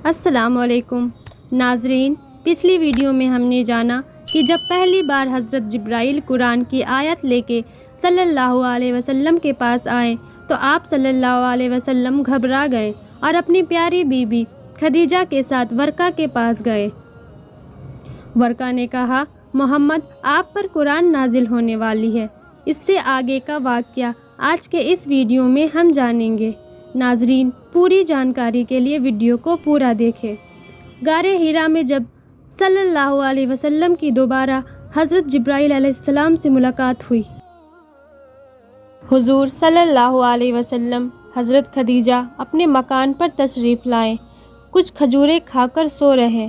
السلام علیکم ناظرین، پچھلی ویڈیو میں ہم نے جانا کہ جب پہلی بار حضرت جبرائیل قرآن کی آیت لے کے صلی اللہ علیہ وسلم کے پاس آئے تو آپ صلی اللہ علیہ وسلم گھبرا گئے اور اپنی پیاری بیوی خدیجہ کے ساتھ ورقہ کے پاس گئے۔ ورقہ نے کہا، محمد آپ پر قرآن نازل ہونے والی ہے۔ اس سے آگے کا واقعہ آج کے اس ویڈیو میں ہم جانیں گے۔ ناظرین، پوری جانکاری کے لیے ویڈیو کو پورا دیکھیں۔ غار حرا میں جب صلی اللہ علیہ وسلم کی دوبارہ حضرت جبرائیل علیہ السلام سے ملاقات ہوئی، حضور صلی اللہ علیہ وسلم حضرت خدیجہ اپنے مکان پر تشریف لائے، کچھ کھجوریں کھا کر سو رہے۔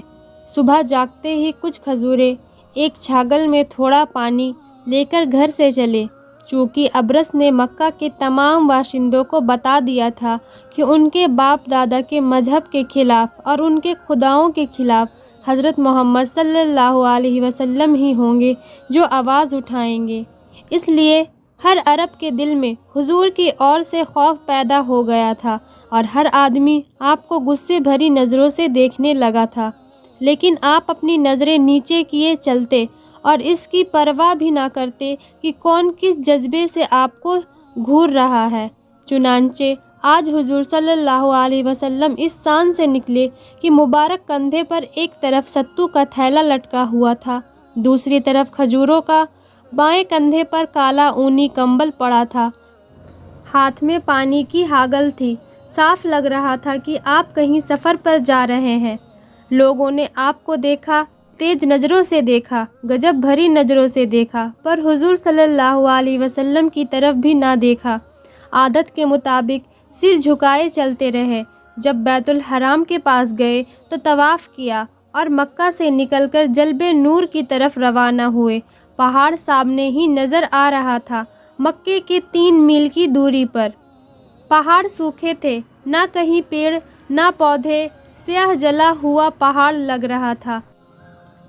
صبح جاگتے ہی کچھ کھجوریں ایک چھاگل میں تھوڑا پانی لے کر گھر سے چلے۔ چونکہ ابرص نے مکہ کے تمام باشندوں کو بتا دیا تھا کہ ان کے باپ دادا کے مذہب کے خلاف اور ان کے خداؤں کے خلاف حضرت محمد صلی اللہ علیہ وسلم ہی ہوں گے جو آواز اٹھائیں گے، اس لیے ہر عرب کے دل میں حضور کی اور سے خوف پیدا ہو گیا تھا اور ہر آدمی آپ کو غصے بھری نظروں سے دیکھنے لگا تھا، لیکن آپ اپنی نظریں نیچے کیے چلتے اور اس کی پرواہ بھی نہ کرتے کہ کون کس جذبے سے آپ کو گھور رہا ہے۔ چنانچہ آج حضور صلی اللہ علیہ وسلم اس شان سے نکلے کہ مبارک کندھے پر ایک طرف ستو کا تھیلا لٹکا ہوا تھا، دوسری طرف کھجوروں کا، بائیں کندھے پر کالا اونی کمبل پڑا تھا، ہاتھ میں پانی کی ہاگل تھی۔ صاف لگ رہا تھا کہ آپ کہیں سفر پر جا رہے ہیں۔ لوگوں نے آپ کو دیکھا، تیز نظروں سے دیکھا، غضب بھری نظروں سے دیکھا، پر حضور صلی اللہ علیہ وسلم کی طرف بھی نہ دیکھا۔ عادت کے مطابق سر جھکائے چلتے رہے۔ جب بیت الحرام کے پاس گئے تو طواف کیا اور مکہ سے نکل کر جلب نور کی طرف روانہ ہوئے۔ پہاڑ سامنے ہی نظر آ رہا تھا، مکے کے 3 میل کی دوری پر۔ پہاڑ سوکھے تھے، نہ کہیں پیڑ نہ پودے، سیاہ جلا ہوا پہاڑ لگ رہا تھا۔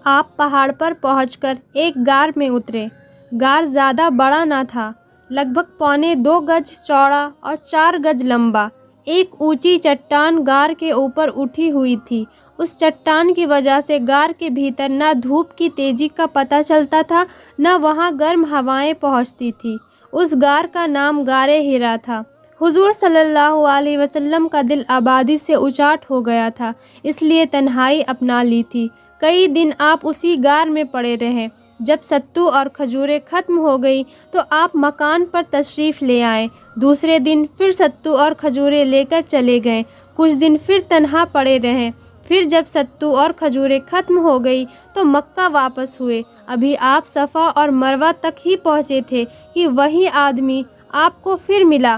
آپ پہاڑ پر پہنچ کر ایک غار میں اترے۔ غار زیادہ بڑا نہ تھا، لگ بھگ 1.25 گز چوڑا اور 4 گز لمبا۔ ایک اونچی چٹان غار کے اوپر اٹھی ہوئی تھی۔ اس چٹان کی وجہ سے غار کے بھیتر نہ دھوپ کی تیزی کا پتہ چلتا تھا، نہ وہاں گرم ہوائیں پہنچتی تھیں۔ اس غار کا نام غار حرا تھا۔ حضور صلی اللہ علیہ وسلم کا دل آبادی سے اچاٹ ہو گیا تھا، اس لیے تنہائی اپنا لی تھی۔ کئی دن آپ اسی غار میں پڑے رہے۔ جب ستو اور کھجوریں ختم ہو گئی تو آپ مکان پر تشریف لے آئے۔ دوسرے دن پھر ستو اور کھجوریں لے کر چلے گئے۔ کچھ دن پھر تنہا پڑے رہے۔ پھر جب ستو اور کھجوریں ختم ہو گئی تو مکہ واپس ہوئے۔ ابھی آپ صفا اور مروہ تک ہی پہنچے تھے کہ وہی آدمی آپ کو پھر ملا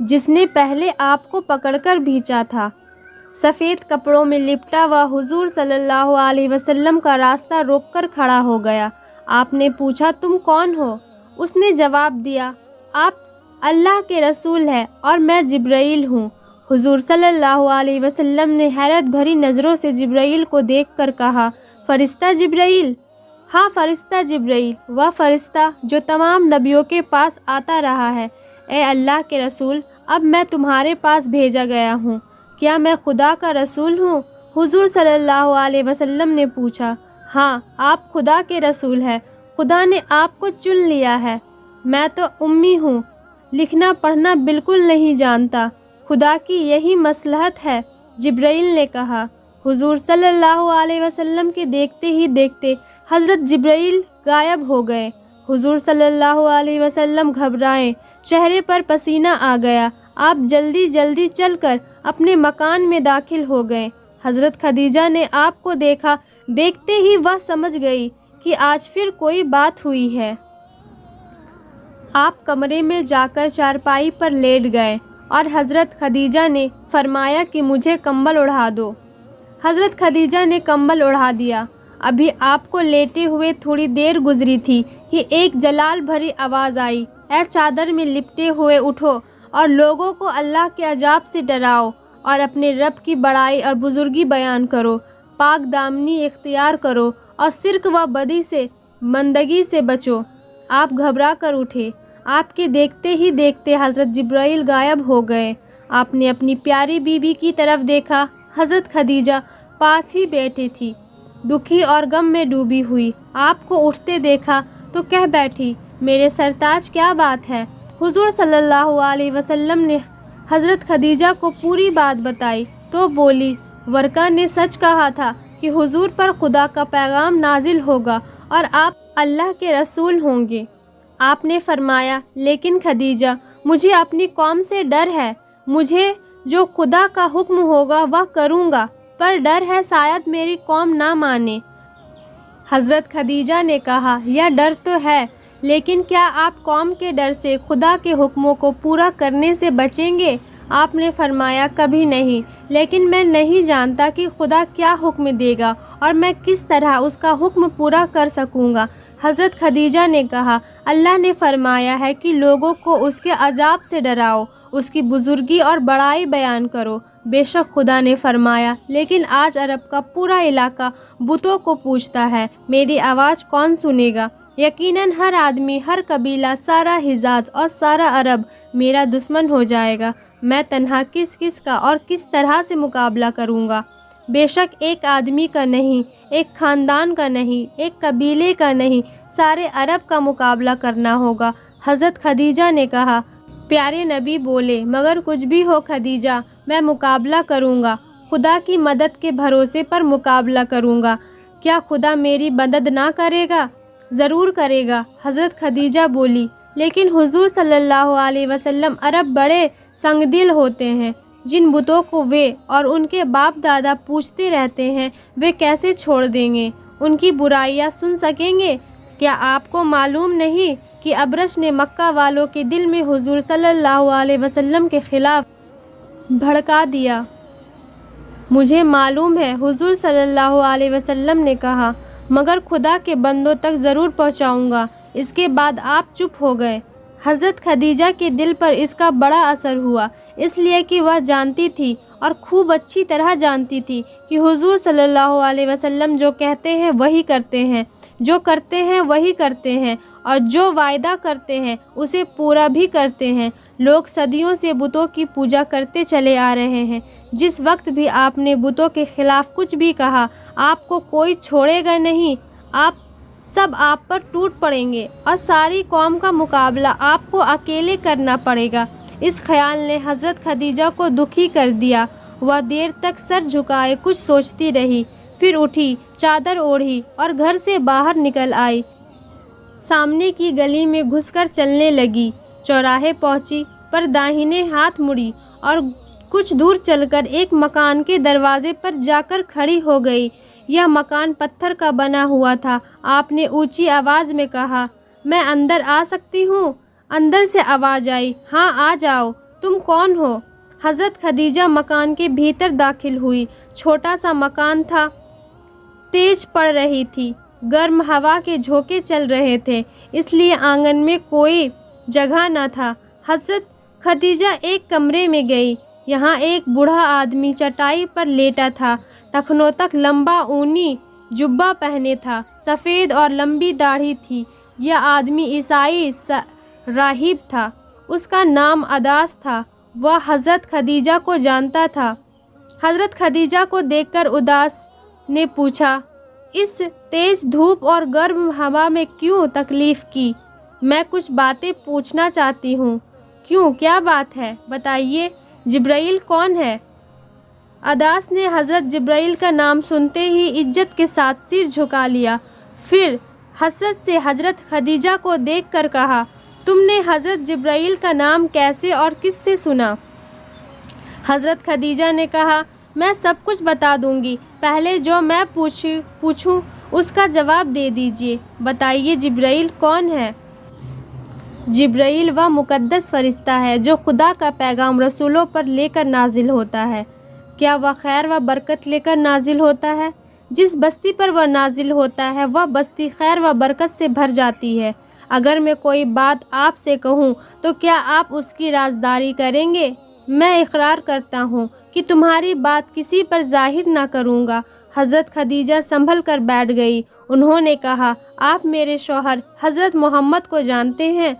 جس نے پہلے آپ کو پکڑ کر بھیجا تھا۔ سفید کپڑوں میں لپٹا ہوا حضور صلی اللہ علیہ وسلم کا راستہ روک کر کھڑا ہو گیا۔ آپ نے پوچھا، تم کون ہو؟ اس نے جواب دیا، آپ اللہ کے رسول ہیں اور میں جبرائیل ہوں۔ حضور صلی اللہ علیہ وسلم نے حیرت بھری نظروں سے جبرائیل کو دیکھ کر کہا، فرشتہ جبرائیل؟ ہاں، فرشتہ جبرائیل، وہ فرشتہ جو تمام نبیوں کے پاس آتا رہا ہے۔ اے اللہ کے رسول، اب میں تمہارے پاس بھیجا گیا ہوں۔ کیا میں خدا کا رسول ہوں؟ حضور صلی اللہ علیہ وسلم نے پوچھا۔ ہاں، آپ خدا کے رسول ہیں، خدا نے آپ کو چن لیا ہے۔ میں تو امی ہوں، لکھنا پڑھنا بالکل نہیں جانتا، خدا کی یہی مصلحت ہے، جبرائیل نے کہا۔ حضور صلی اللہ علیہ وسلم کے دیکھتے ہی دیکھتے حضرت جبرائیل غائب ہو گئے۔ حضور صلی اللہ علیہ وسلم گھبرائے، چہرے پر پسینہ آ گیا۔ آپ جلدی جلدی چل کر اپنے مکان میں داخل ہو گئے۔ حضرت خدیجہ نے آپ کو دیکھا، دیکھتے ہی وہ سمجھ گئی کہ آج پھر کوئی بات ہوئی ہے۔ آپ کمرے میں جا کر چارپائی پر لیٹ گئے اور حضرت خدیجہ نے فرمایا کہ مجھے کمبل اڑا دو۔ حضرت خدیجہ نے کمبل اڑا دیا۔ ابھی آپ کو لیٹے ہوئے تھوڑی دیر گزری تھی کہ ایک جلال بھری آواز آئی، اے چادر میں لپٹے ہوئے اٹھو اور لوگوں کو اللہ کے عذاب سے ڈراؤ اور اپنے رب کی بڑائی اور بزرگی بیان کرو، پاک دامنی اختیار کرو اور شرک و بدی سے، مندگی سے بچو۔ آپ گھبرا کر اٹھے۔ آپ کے دیکھتے ہی دیکھتے حضرت جبرائیل غائب ہو گئے۔ آپ نے اپنی پیاری بیوی کی طرف دیکھا، حضرت خدیجہ پاس ہی بیٹھی تھی، دکھی اور غم میں ڈوبی ہوئی۔ آپ کو اٹھتے دیکھا تو کہہ بیٹھی، میرے سرتاج کیا بات ہے؟ حضور صلی اللہ علیہ وسلم نے حضرت خدیجہ کو پوری بات بتائی تو بولی، ورقہ نے سچ کہا تھا کہ حضور پر خدا کا پیغام نازل ہوگا اور آپ اللہ کے رسول ہوں گے۔ آپ نے فرمایا، لیکن خدیجہ، مجھے اپنی قوم سے ڈر ہے، مجھے جو خدا کا حکم ہوگا وہ کروں گا، پر ڈر ہے شاید میری قوم نہ مانے۔ حضرت خدیجہ نے کہا، یہ ڈر تو ہے، لیکن کیا آپ قوم کے ڈر سے خدا کے حکموں کو پورا کرنے سے بچیں گے؟ آپ نے فرمایا، کبھی نہیں، لیکن میں نہیں جانتا کہ خدا کیا حکم دے گا اور میں کس طرح اس کا حکم پورا کر سکوں گا۔ حضرت خدیجہ نے کہا، اللہ نے فرمایا ہے کہ لوگوں کو اس کے عذاب سے ڈراؤ، اس کی بزرگی اور بڑائی بیان کرو۔ بے شک خدا نے فرمایا، لیکن آج عرب کا پورا علاقہ بتوں کو پوجتا ہے، میری آواز کون سنے گا؟ یقیناً ہر آدمی، ہر قبیلہ، سارا حجاز اور سارا عرب میرا دشمن ہو جائے گا۔ میں تنہا کس کا اور کس طرح سے مقابلہ کروں گا؟ بے شک ایک آدمی کا نہیں، ایک خاندان کا نہیں، ایک قبیلے کا نہیں، سارے عرب کا مقابلہ کرنا ہوگا۔ حضرت خدیجہ نے کہا، پیارے نبی بولے، مگر کچھ بھی ہو خدیجہ، میں مقابلہ کروں گا، خدا کی مدد کے بھروسے پر مقابلہ کروں گا۔ کیا خدا میری مدد نہ کرے گا؟ ضرور کرے گا۔ حضرت خدیجہ بولی، لیکن حضور صلی اللہ علیہ وسلم، عرب بڑے سنگ دل ہوتے ہیں، جن بتوں کو وہ اور ان کے باپ دادا پوجتے رہتے ہیں، وہ کیسے چھوڑ دیں گے؟ ان کی برائیاں سن سکیں گے؟ کیا آپ کو معلوم نہیں کہ ابرش نے مکہ والوں کے دل میں حضور صلی اللہ علیہ وسلم کے خلاف بھڑکا دیا؟ مجھے معلوم ہے، حضور صلی اللہ علیہ وسلم نے کہا، مگر خدا کے بندوں تک ضرور پہنچاؤں گا۔ اس کے بعد آپ چپ ہو گئے۔ حضرت خدیجہ کے دل پر اس کا بڑا اثر ہوا، اس لیے کہ وہ جانتی تھی اور خوب اچھی طرح جانتی تھی کہ حضور صلی اللہ علیہ وسلم جو کہتے ہیں وہی کرتے ہیں، جو کرتے ہیں وہی کرتے ہیں، اور جو وعدہ کرتے ہیں اسے پورا بھی کرتے ہیں۔ لوگ صدیوں سے بتوں کی پوجا کرتے چلے آ رہے ہیں۔ جس وقت بھی آپ نے بتوں کے خلاف کچھ بھی کہا، آپ کو کوئی چھوڑے گا نہیں، سب آپ پر ٹوٹ پڑیں گے اور ساری قوم کا مقابلہ آپ کو اکیلے کرنا پڑے گا۔ اس خیال نے حضرت خدیجہ کو دکھی کر دیا۔ وہ دیر تک سر جھکائے کچھ سوچتی رہی، پھر اٹھی، چادر اوڑھی اور گھر سے باہر نکل آئی۔ سامنے کی گلی میں گھس کر چلنے لگی، چوراہے پہنچی، پر داہنے ہاتھ مڑی اور کچھ دور چل کر ایک مکان کے دروازے پر جا کر کھڑی ہو گئی۔ یہ مکان پتھر کا بنا ہوا تھا۔ آپ نے اونچی آواز میں کہا، میں اندر آ سکتی ہوں؟ اندر سے آواز آئی، ہاں آ جاؤ، تم کون ہو؟ حضرت خدیجہ مکان کے بھیتر داخل ہوئی۔ چھوٹا سا مکان تھا، تیز پڑ رہی تھی، گرم ہوا کے جھونکے چل رہے تھے، اس لیے آنگن میں کوئی جگہ نہ تھا۔ حضرت خدیجہ ایک کمرے میں گئی، یہاں ایک بوڑھا آدمی چٹائی پر لیٹا تھا، ٹخنوں تک لمبا اونی جبہ پہنے تھا، سفید اور لمبی داڑھی تھی۔ یہ آدمی عیسائی راہب تھا، اس کا نام عداس تھا۔ وہ حضرت خدیجہ کو جانتا تھا۔ حضرت خدیجہ کو دیکھ کر عداس نے پوچھا، اس تیز دھوپ اور گرم ہوا میں کیوں تکلیف کی؟ میں کچھ باتیں پوچھنا چاہتی ہوں۔ کیوں، کیا بات ہے؟ بتائیے۔ جبرائیل کون ہے؟ عداس نے حضرت جبرائیل کا نام سنتے ہی عزت کے ساتھ سر جھکا لیا، پھر حسرت سے حضرت خدیجہ کو دیکھ کر کہا، تم نے حضرت جبرائیل کا نام کیسے اور کس سے سنا؟ حضرت خدیجہ نے کہا، میں سب کچھ بتا دوں گی، پہلے جو میں پوچھوں اس کا جواب دے دیجیے۔ بتائیے، جبرائیل کون ہے؟ جبرائیل وہ مقدس فرشتہ ہے جو خدا کا پیغام رسولوں پر لے کر نازل ہوتا ہے۔ کیا وہ خیر و برکت لے کر نازل ہوتا ہے؟ جس بستی پر وہ نازل ہوتا ہے وہ بستی خیر و برکت سے بھر جاتی ہے۔ اگر میں کوئی بات آپ سے کہوں تو کیا آپ اس کی رازداری کریں گے؟ میں اقرار کرتا ہوں کہ تمہاری بات کسی پر ظاہر نہ کروں گا۔ حضرت خدیجہ سنبھل کر بیٹھ گئی۔ انہوں نے کہا، آپ میرے شوہر حضرت محمد کو جانتے ہیں؟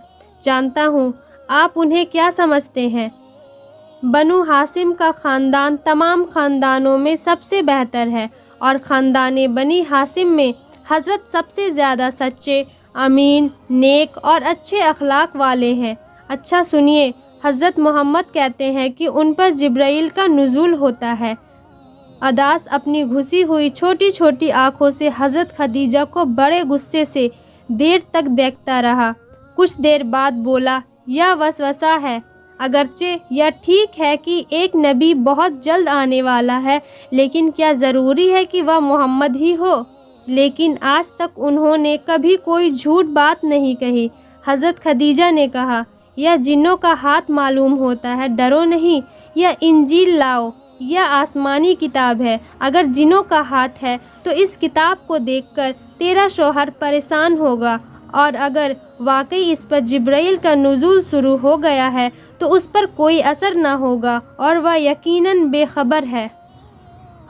جانتا ہوں۔ آپ انہیں کیا سمجھتے ہیں؟ بنو ہاشم کا خاندان تمام خاندانوں میں سب سے بہتر ہے اور خاندان بنی ہاشم میں حضرت سب سے زیادہ سچے، امین، نیک اور اچھے اخلاق والے ہیں۔ اچھا سنیے، حضرت محمد کہتے ہیں کہ ان پر جبرائیل کا نزول ہوتا ہے۔ عداس اپنی گھسی ہوئی چھوٹی چھوٹی آنکھوں سے حضرت خدیجہ کو بڑے غصے سے دیر تک دیکھتا رہا۔ کچھ دیر بعد بولا، یہ وسوسہ ہے، اگرچہ یہ ٹھیک ہے کہ ایک نبی بہت جلد آنے والا ہے، لیکن کیا ضروری ہے کہ وہ محمد ہی ہو؟ لیکن آج تک انہوں نے کبھی کوئی جھوٹ بات نہیں کہی۔ حضرت خدیجہ نے کہا، یہ جنوں کا ہاتھ معلوم ہوتا ہے، ڈرو نہیں، یہ انجیل لاؤ، یہ آسمانی کتاب ہے۔ اگر جنوں کا ہاتھ ہے تو اس کتاب کو دیکھ کر تیرا شوہر پریشان ہوگا، اور اگر واقعی اس پر جبرائیل کا نزول شروع ہو گیا ہے تو اس پر کوئی اثر نہ ہوگا اور وہ یقیناً بے خبر ہے۔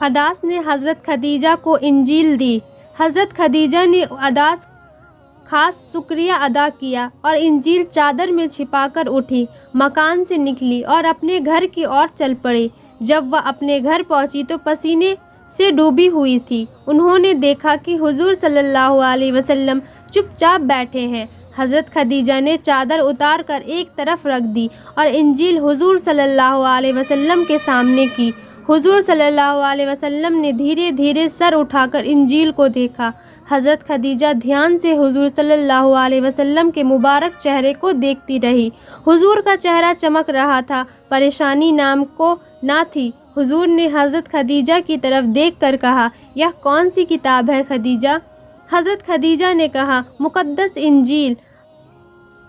عداس نے حضرت خدیجہ کو انجیل دی۔ حضرت خدیجہ نے عداس خاص شکریہ ادا کیا اور انجیل چادر میں چھپا کر اٹھی، مکان سے نکلی اور اپنے گھر کی اور چل پڑی۔ جب وہ اپنے گھر پہنچی تو پسینے سے ڈوبی ہوئی تھی۔ انہوں نے دیکھا کہ حضور صلی اللہ علیہ وسلم چپ چاپ بیٹھے ہیں۔ حضرت خدیجہ نے چادر اتار کر ایک طرف رکھ دی اور انجیل حضور صلی اللہ علیہ وسلم کے سامنے کی۔ حضور صلی اللہ علیہ وسلم نے دھیرے دھیرے سر اٹھا کر انجیل کو دیکھا۔ حضرت خدیجہ دھیان سے حضور صلی اللہ علیہ وسلم کے مبارک چہرے کو دیکھتی رہی۔ حضور کا چہرہ چمک رہا تھا، پریشانی نام کو نہ تھی۔ حضور نے حضرت خدیجہ کی طرف دیکھ کر کہا، یہ کون سی کتاب ہے خدیجہ؟ حضرت خدیجہ نے کہا، مقدس انجیل۔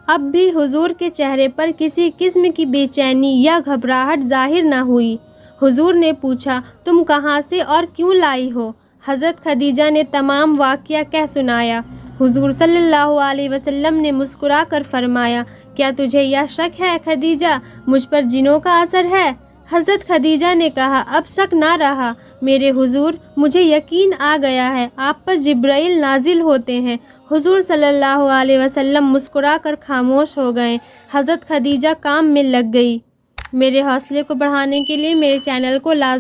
اب بھی حضور کے چہرے پر کسی قسم کی بے چینی یا گھبراہٹ ظاہر نہ ہوئی۔ حضور نے پوچھا، تم کہاں سے اور کیوں لائی ہو؟ حضرت خدیجہ نے تمام واقعہ کہہ سنایا۔ حضور صلی اللہ علیہ وسلم نے مسکرا کر فرمایا، کیا تجھے یہ شک ہے خدیجہ، مجھ پر جنوں کا اثر ہے؟ حضرت خدیجہ نے کہا، اب شک نہ رہا میرے حضور، مجھے یقین آ گیا ہے، آپ پر جبرائیل نازل ہوتے ہیں۔ حضور صلی اللہ علیہ وسلم مسکرا کر خاموش ہو گئے۔ حضرت خدیجہ کام میں لگ گئی۔ میرے حوصلے کو بڑھانے کے لیے میرے چینل کو لازمی